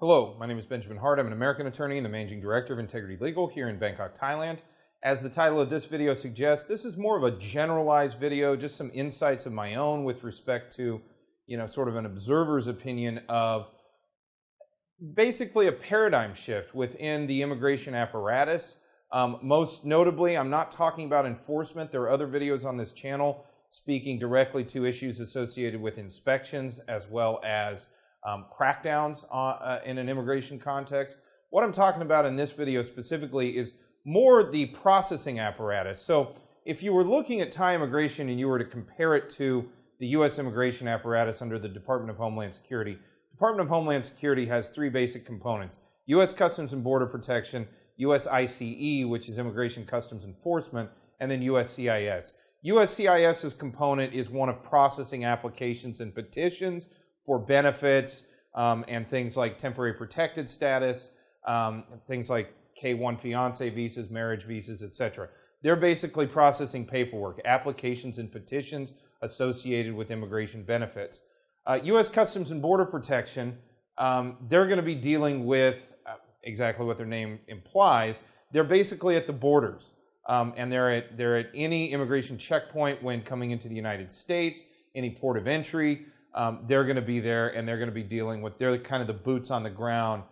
Hello, my name is Benjamin Hart. I'm an American attorney and the Managing Director of Integrity Legal here in Bangkok, Thailand. As the title of this video suggests, this is more of a generalized video, just some insights of my own with respect to, sort of an observer's opinion of basically a paradigm shift within the immigration apparatus. Most notably, I'm not talking about enforcement. There are other videos on this channel speaking directly to issues associated with inspections as well as crackdowns in an immigration context. What I'm talking about in this video specifically is more the processing apparatus. So if you were looking at Thai immigration and you were to compare it to the U.S. immigration apparatus under the Department of Homeland Security, Department of Homeland Security has three basic components: U.S. Customs and Border Protection, USICE, which is Immigration Customs Enforcement, and then USCIS. USCIS's component is one of processing applications and petitions for benefits and things like temporary protected status, things like K-1 fiance visas, marriage visas, etc. They're basically processing paperwork, applications and petitions associated with immigration benefits. U.S. Customs and Border Protection, they're going to be dealing with exactly what their name implies. They're basically at the borders, and they're at any immigration checkpoint when coming into the United States, any port of entry. They're going to be there, and they're going to be dealing with, they're kind of the boots on the ground,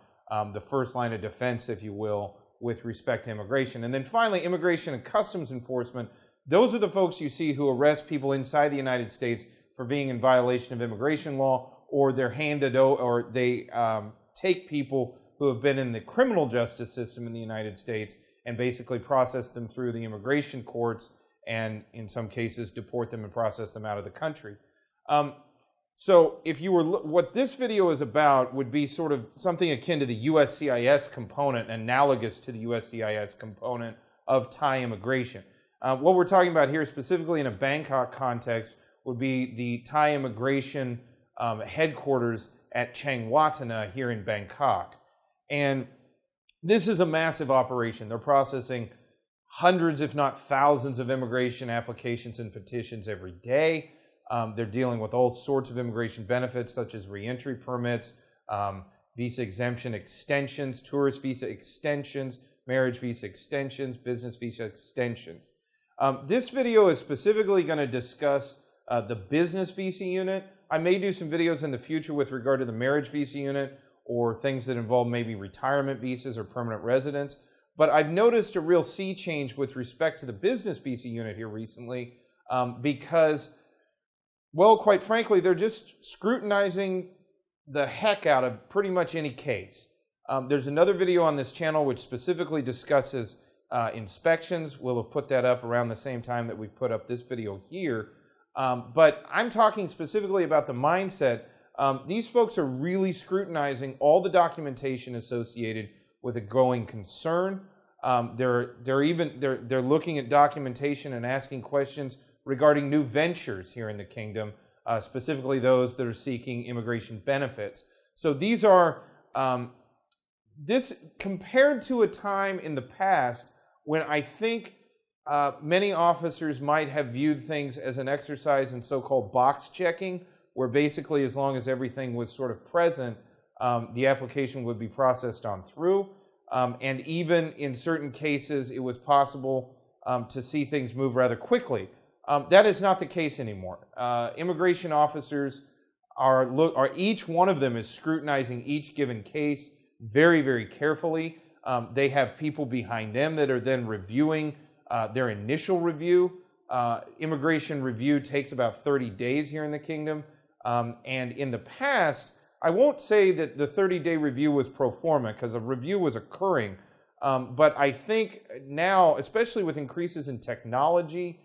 the first line of defense, if you will, with respect to immigration. And then finally, Immigration and Customs Enforcement. Those are the folks you see who arrest people inside the United States for being in violation of immigration law, or they're handed over, or they take people who have been in the criminal justice system in the United States and basically process them through the immigration courts, and in some cases deport them and process them out of the country. So if you were, what this video is about would be sort of something akin to the USCIS component, analogous to the USCIS component of Thai immigration. What we're talking about here specifically in a Bangkok context would be the Thai immigration headquarters at Chiang Watana here in Bangkok. And this is a massive operation. They're processing hundreds, if not thousands, of immigration applications and petitions every day. They're dealing with all sorts of immigration benefits, such as reentry permits, visa exemption extensions, tourist visa extensions, marriage visa extensions, business visa extensions. This video is specifically going to discuss the business visa unit. I may do some videos in the future with regard to the marriage visa unit or things that involve maybe retirement visas or permanent residence. But I've noticed a real sea change with respect to the business visa unit here recently because, well, quite frankly, they're just scrutinizing the heck out of pretty much any case. There's another video on this channel which specifically discusses inspections. We'll have put that up around the same time that we put up this video here. But I'm talking specifically about the mindset. These folks are really scrutinizing all the documentation associated with a growing concern. They're looking at documentation and asking questions regarding new ventures here in the kingdom, specifically those that are seeking immigration benefits. So these are, this compared to a time in the past when I think many officers might have viewed things as an exercise in so-called box checking, where basically as long as everything was sort of present, the application would be processed on through. And even in certain cases, it was possible to see things move rather quickly. That is not the case anymore. Immigration officers are each one of them is scrutinizing each given case very, very carefully. They have people behind them that are then reviewing their initial review. Immigration review takes about 30 days here in the kingdom. And in the past, I won't say that the 30-day review was pro forma because a review was occurring. But I think now, especially with increases in technology,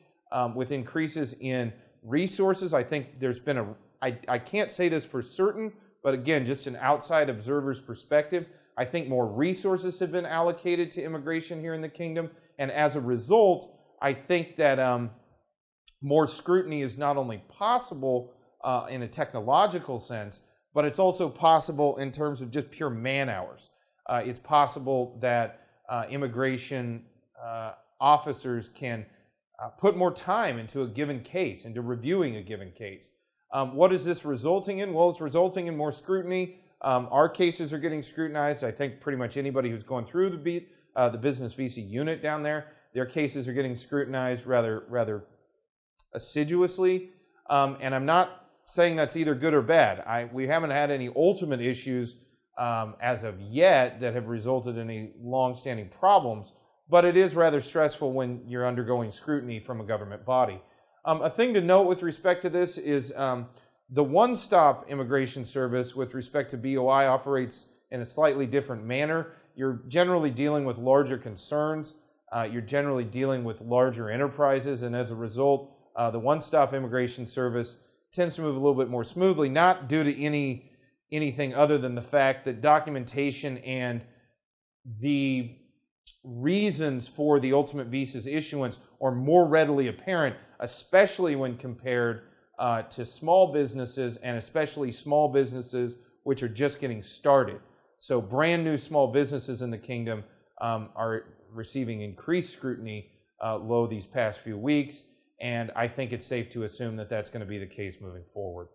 with increases in resources, I think there's been I can't say this for certain, but again, just an outside observer's perspective, I think more resources have been allocated to immigration here in the kingdom. And as a result, I think that more scrutiny is not only possible in a technological sense, but it's also possible in terms of just pure man hours. It's possible that immigration officers can put more time into a given case, into reviewing a given case. What is this resulting in? Well, it's resulting in more scrutiny, our cases are getting scrutinized. I think pretty much anybody who's going through the business visa unit down there, their cases are getting scrutinized rather assiduously. And I'm not saying that's either good or bad. We haven't had any ultimate issues as of yet that have resulted in any long-standing problems, but it is rather stressful when you're undergoing scrutiny from a government body. A thing to note with respect to this is the one-stop immigration service with respect to BOI operates in a slightly different manner. You're generally dealing with larger concerns. You're generally dealing with larger enterprises, and as a result, the one-stop immigration service tends to move a little bit more smoothly, not due to anything other than the fact that documentation and the reasons for the ultimate visa's issuance are more readily apparent, especially when compared to small businesses, and especially small businesses which are just getting started. So brand new small businesses in the kingdom are receiving increased scrutiny these past few weeks, and I think it's safe to assume that that's going to be the case moving forward.